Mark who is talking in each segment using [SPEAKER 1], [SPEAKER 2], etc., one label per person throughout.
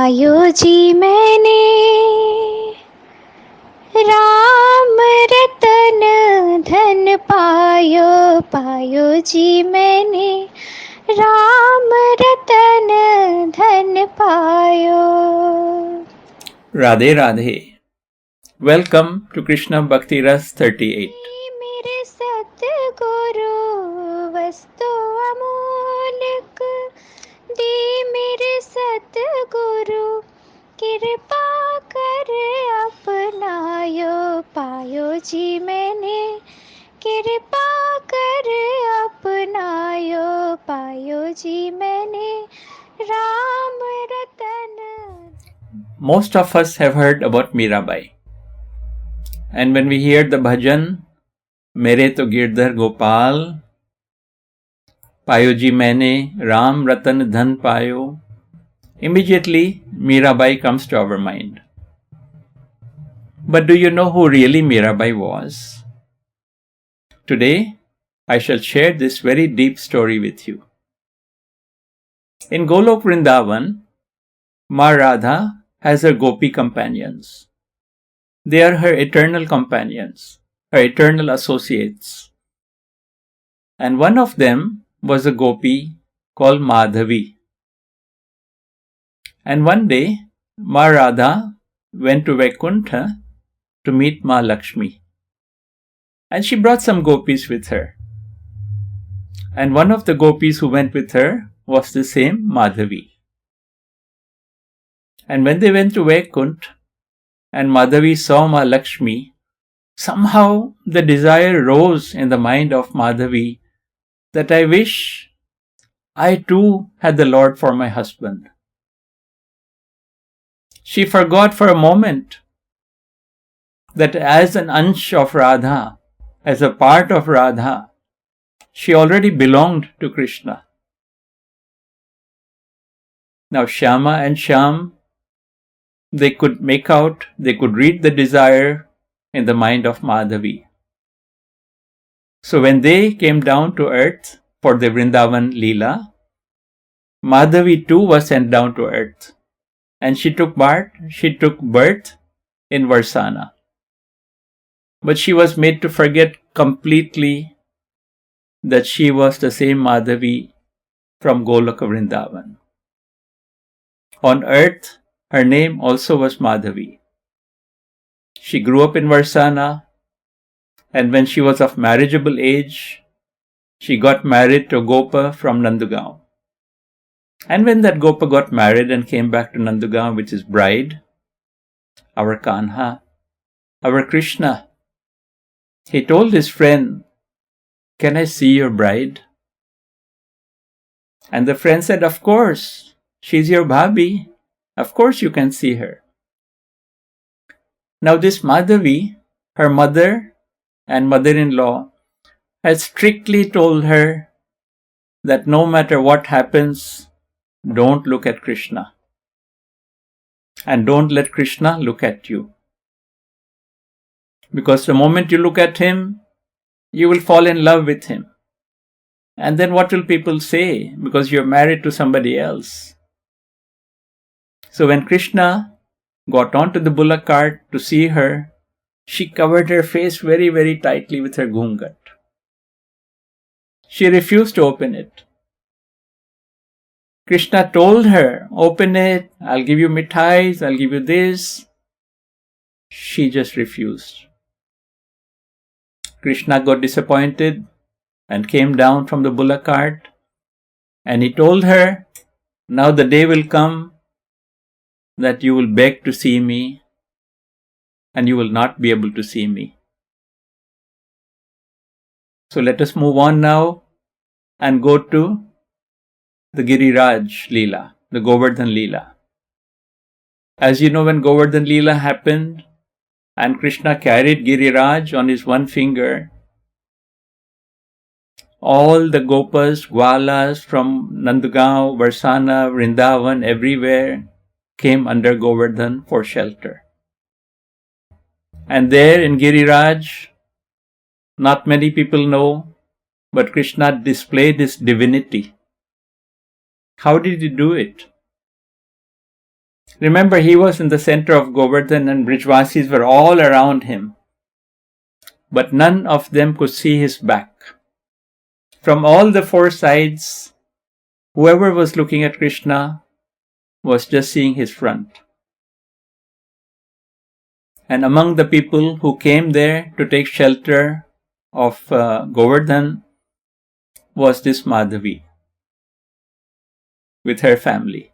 [SPEAKER 1] पायो जी मैंने, राम रतन धन पायो, पायो जी मैंने, राम रतन धन पायो।
[SPEAKER 2] Radhe Radhe. Welcome to Krishna Bhakti Ras 38.
[SPEAKER 1] मेरे सतगुरु वस्तु अमोलक, दे मेरे सतगुरु कृपा कर अपनायो, पायो जी मैंने, कृपा कर अपनायो, पायो जी मैंने, राम रतन।
[SPEAKER 2] Most of us have heard about Mira Bai. And when we hear the bhajan, Mere to Girdhar Gopal, Payo ji maine, Ram Ratan Dhan Payo, immediately Mira Bai comes to our mind. But do you know who really Mira Bai was? Today, I shall share this very deep story with you. In Golok Vrindavan, Ma Radha has her gopi companions. They are her eternal companions, her eternal associates. And one of them was a gopi called Madhavi. And one day, Ma Radha went to Vaikuntha to meet Ma Lakshmi. And she brought some gopis with her. And one of the gopis who went with her was the same Madhavi. And when they went to Vaikuntha, and Madhavi saw Ma Lakshmi, somehow the desire rose in the mind of Madhavi that I wish I too had the Lord for my husband. She forgot for a moment that as an ansh of Radha, as a part of Radha, she already belonged to Krishna. Now Shyama and Shyam, they could make out, they could read the desire in the mind of Madhavi. So when they came down to earth for the Vrindavan Leela, Madhavi too was sent down to earth, and she took birth in Varsana. But she was made to forget completely that she was the same Madhavi from Goloka Vrindavan. On earth, her name also was Madhavi. She grew up in Varsana, and when she was of marriageable age, she got married to Gopa from Nandugaon. And when that Gopa got married and came back to Nandugaon with his bride, our Kanha, our Krishna, he told his friend, "Can I see your bride?" And the friend said, "Of course, she's your bhabi. Of course you can see her." Now this Madhavi, her mother and mother-in-law, had strictly told her that no matter what happens, don't look at Krishna. And don't let Krishna look at you. Because the moment you look at him, you will fall in love with him. And then what will people say? Because you're married to somebody else. So when Krishna got onto the bullock cart to see her, she covered her face very, very tightly with her ghungat. She refused to open it. Krishna told her, "Open it, I'll give you mithais, I'll give you this." She just refused. Krishna got disappointed and came down from the bullock cart, and he told her, "Now the day will come that you will beg to see me, and you will not be able to see me." So let us move on now and go to the Giriraj Leela, the Govardhan Leela. As you know, when Govardhan Leela happened and Krishna carried Giriraj on his one finger, all the Gopas, Gwalas from Nandugaon, Varsana, Vrindavan, everywhere came under Govardhan for shelter. And there in Giriraj, not many people know, but Krishna displayed his divinity. How did he do it? Remember, he was in the center of Govardhan and Brijvasis were all around him. But none of them could see his back. From all the four sides, whoever was looking at Krishna was just seeing his front. And among the people who came there to take shelter of Govardhan was this Madhavi with her family.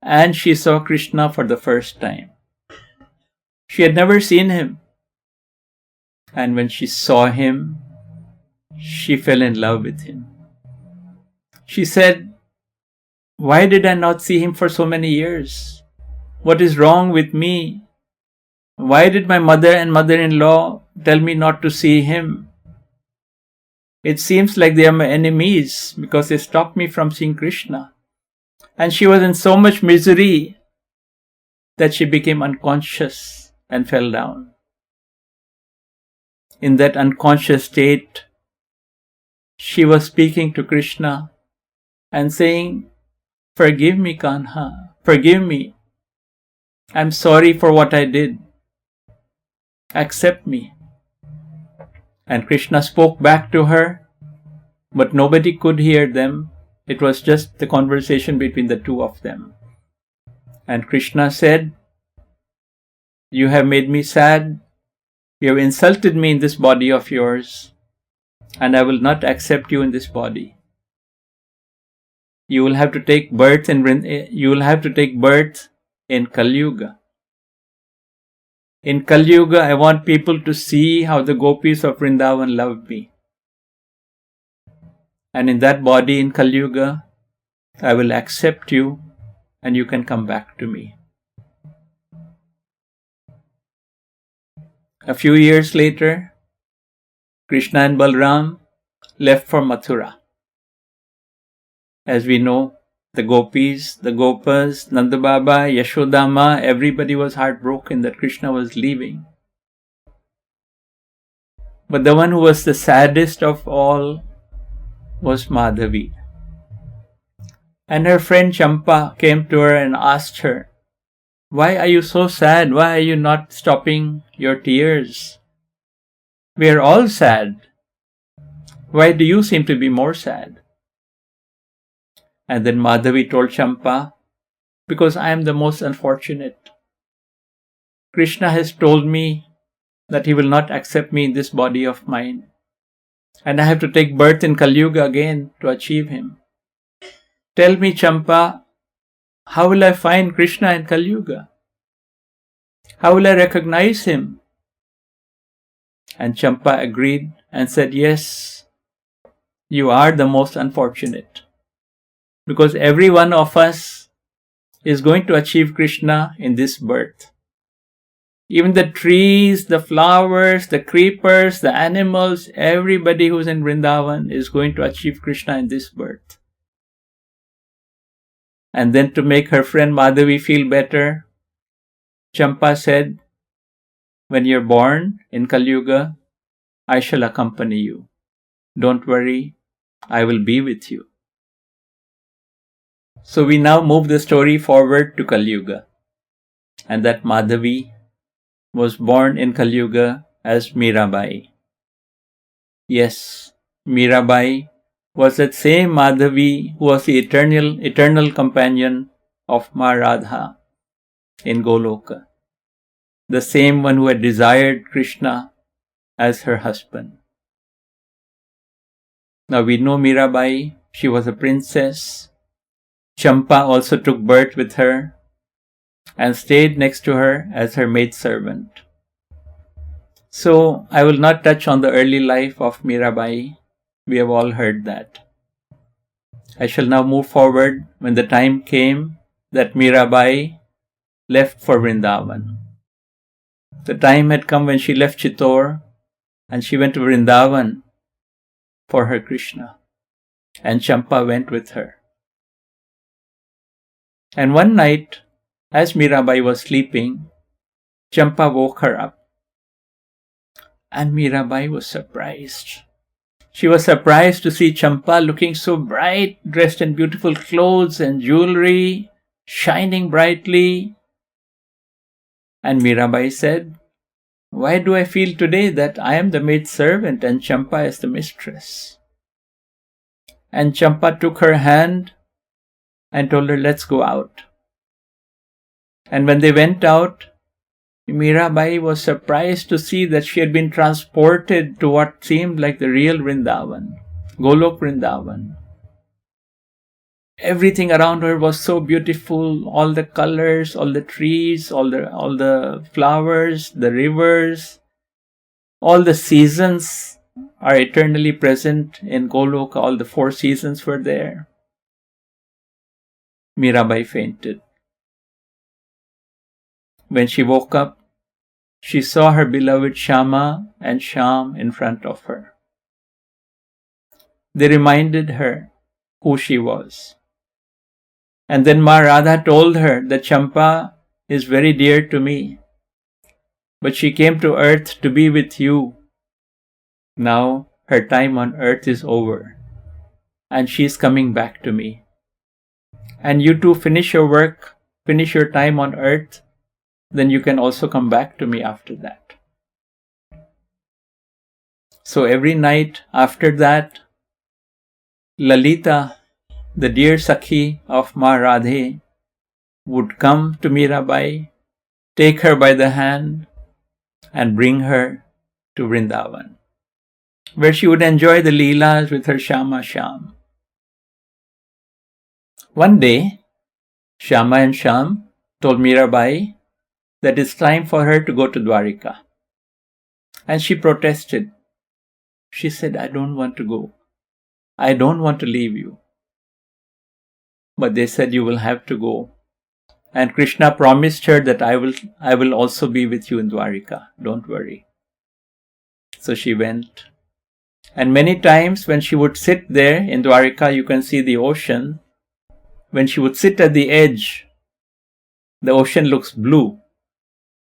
[SPEAKER 2] And she saw Krishna for the first time. She had never seen him. And when she saw him, she fell in love with him. She said, "Why did I not see him for so many years? What is wrong with me? Why did my mother and mother-in-law tell me not to see him? It seems like they are my enemies because they stopped me from seeing Krishna." And she was in so much misery that she became unconscious and fell down. In that unconscious state, she was speaking to Krishna and saying, "Forgive me, Kanha, forgive me. I'm sorry for what I did. Accept me." And Krishna spoke back to her, but nobody could hear them. It was just the conversation between the two of them. And Krishna said, "You have made me sad. You have insulted me in this body of yours, and I will not accept you in this body. You will have to take birth in Kali Yuga. In Kali Yuga, I want people to see how the gopis of Vrindavan love me. And in that body in Kali Yuga, I will accept you and you can come back to me." A few years later, Krishna and Balram left for Mathura. As we know, the gopis, the gopas, Nanda Baba, Yashodama, everybody was heartbroken that Krishna was leaving. But the one who was the saddest of all was Madhavi. And her friend Champa came to her and asked her, "Why are you so sad? Why are you not stopping your tears? We are all sad. Why do you seem to be more sad?" And then Madhavi told Champa, "Because I am the most unfortunate. Krishna has told me that he will not accept me in this body of mine. And I have to take birth in Kali Yuga again to achieve him. Tell me, Champa, how will I find Krishna in Kali Yuga? How will I recognize him?" And Champa agreed and said, "Yes, you are the most unfortunate. Because every one of us is going to achieve Krishna in this birth. Even the trees, the flowers, the creepers, the animals, everybody who's in Vrindavan is going to achieve Krishna in this birth." And then to make her friend Madhavi feel better, Champa said, "When you're born in Kali Yuga, I shall accompany you. Don't worry, I will be with you." So we now move the story forward to Kali Yuga, and that Madhavi was born in Kali Yuga as Mira Bai. Yes, Mira Bai was that same Madhavi who was the eternal companion of Ma Radha in Goloka, the same one who had desired Krishna as her husband. Now we know Mira Bai, she was a princess. Champa also took birth with her and stayed next to her as her maidservant. So I will not touch on the early life of Mira Bai. We have all heard that. I shall now move forward when the time came that Mira Bai left for Vrindavan. The time had come when she left Chittor and she went to Vrindavan for her Krishna, and Champa went with her. And one night, as Mira Bai was sleeping, Champa woke her up. And Mira Bai was surprised. She was surprised to see Champa looking so bright, dressed in beautiful clothes and jewelry, shining brightly. And Mira Bai said, "Why do I feel today that I am the maid servant and Champa is the mistress?" And Champa took her hand and told her, "Let's go out." And when they went out, Mira Bai was surprised to see that she had been transported to what seemed like the real Vrindavan, Golok Vrindavan. Everything around her was so beautiful, all the colors, all the trees, all the flowers, the rivers, all the seasons are eternally present in Golok. All the 4 seasons were there. Mira Bai fainted. When she woke up, she saw her beloved Shama and Shyam in front of her. They reminded her who she was. And then Ma Radha told her that Champa is very dear to me, but she came to earth to be with you. Now her time on earth is over, and she is coming back to me. And you too finish your work, finish your time on earth, then you can also come back to me after that. So every night after that, Lalita, the dear Sakhi of Ma Radhe, would come to Mira Bai, take her by the hand, and bring her to Vrindavan, where she would enjoy the Leelas with her Shama Shyam. One day, Shama and Shyam told Mira Bai that it's time for her to go to Dwarika. And she protested. She said, "I don't want to go. I don't want to leave you." But they said, "You will have to go. And Krishna promised her that I will also be with you in Dwarika. Don't worry." So she went. And many times when she would sit there in Dwarika, you can see the ocean. When she would sit at the edge, the ocean looks blue.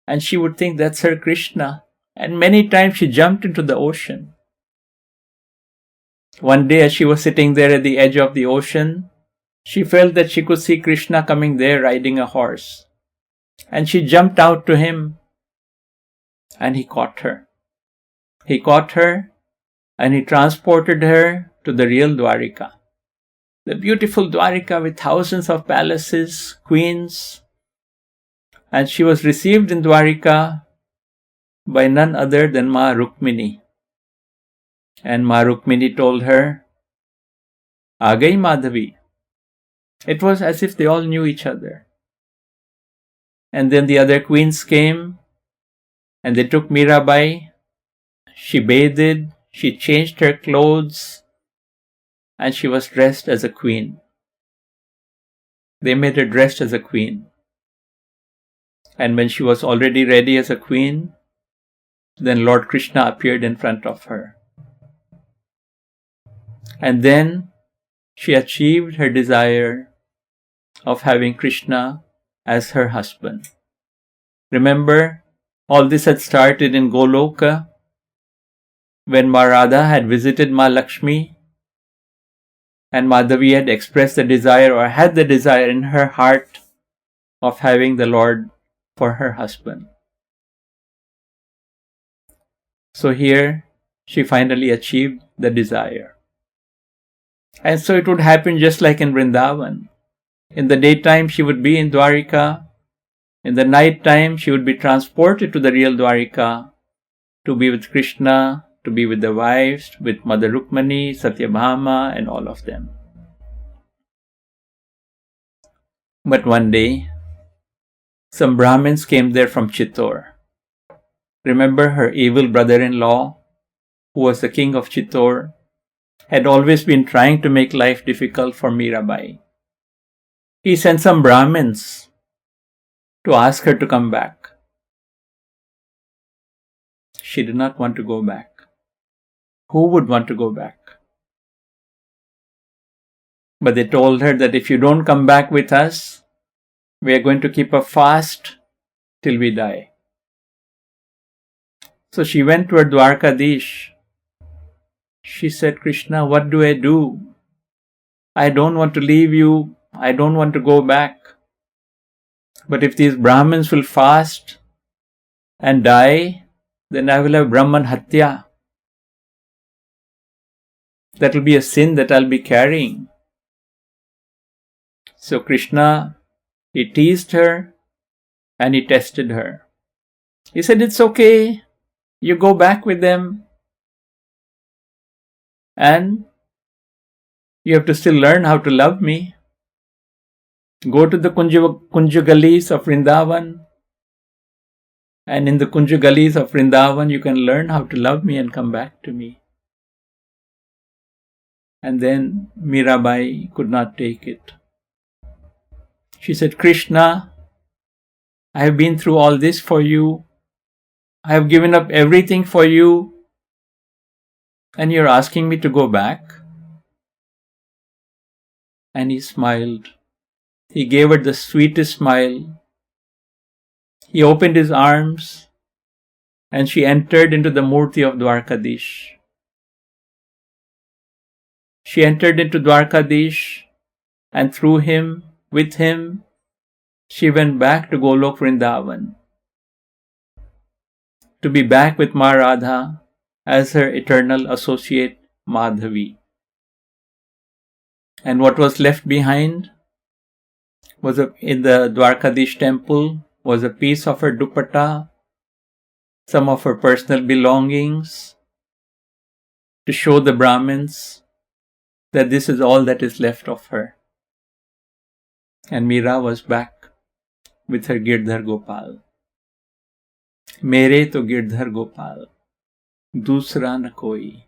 [SPEAKER 2] And she would think that's her Krishna. And many times she jumped into the ocean. One day as she was sitting there at the edge of the ocean, she felt that she could see Krishna coming there riding a horse. And she jumped out to him. And he caught her. He caught her and he transported her to the real Dwarika. The beautiful Dwarika with thousands of palaces, queens. And she was received in Dwarika by none other than Ma Rukmini. And Ma Rukmini told her, "Aa gayi Madhavi." It was as if they all knew each other. And then the other queens came and they took Mira Bai. She bathed, she changed her clothes, and she was dressed as a queen. They made her dressed as a queen. And when she was already ready as a queen, then Lord Krishna appeared in front of her. And then she achieved her desire of having Krishna as her husband. Remember, all this had started in Goloka when Ma Radha had visited Ma Lakshmi and Madhavi had expressed the desire or had the desire in her heart of having the Lord for her husband. So here she finally achieved the desire. And so it would happen just like in Vrindavan. In the daytime she would be in Dwarika. In the night time she would be transported to the real Dwarika to be with Krishna, to be with the wives, with Mother Rukmani, Satyabhama, and all of them. But one day, some Brahmins came there from Chittor. Remember, her evil brother-in-law, who was the king of Chittor, had always been trying to make life difficult for Mira Bai. He sent some Brahmins to ask her to come back. She did not want to go back. Who would want to go back? But they told her that if you don't come back with us, we are going to keep a fast till we die. So she went to her Dwarkadish. She said, "Krishna, what do I do? I don't want to leave you. I don't want to go back. But if these Brahmins will fast and die, then I will have Brahman Hatya. That will be a sin that I'll be carrying. So Krishna, he teased her and he tested her. He said, it's okay, you go back with them and you have to still learn how to love me. Go to the Kunjugalis of Vrindavan, and in the Kunjugalis of Vrindavan you can learn how to love me and come back to me. And then Mira Bai could not take it. She said, Krishna, I have been through all this for you. I have given up everything for you. And you're asking me to go back? And he smiled. He gave her the sweetest smile. He opened his arms and she entered into the Murti of Dwarkadish. She entered into Dwarkadish and through him, with him, she went back to Golok Vrindavan to be back with Ma Radha as her eternal associate Madhavi. And what was left behind was in the Dwarkadish temple was a piece of her dupatta, some of her personal belongings, to show the Brahmins that this is all that is left of her. And Mira was back with her Girdhar Gopal. Mere to Girdhar Gopal, dusra na koi.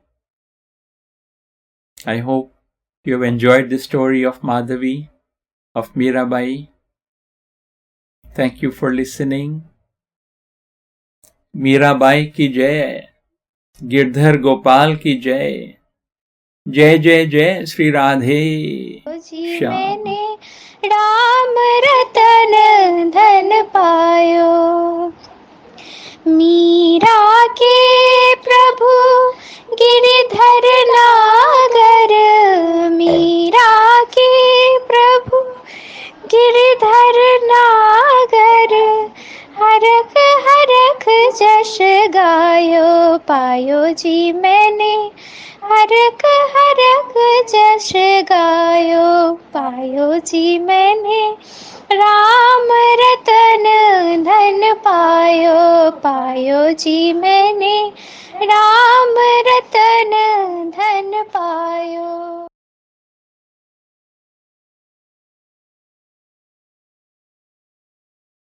[SPEAKER 2] I hope you have enjoyed the story of Madhavi, of Mira Bai. Thank you for listening. Mira Bai Ki Jai, Girdhar Gopal Ki Jai. जय जय जय श्री राधे श्याम।
[SPEAKER 1] मैंने राम रतन धन पायो, मीरा के प्रभु गिरधर नागर, मीरा के प्रभु गिरधर नागर, हरख हरख जश गायो पायो जी मैंने, हरख हरख जश गायो पायो जी मैंने, राम रतन धन पायो, पायो जी मैंने राम रतन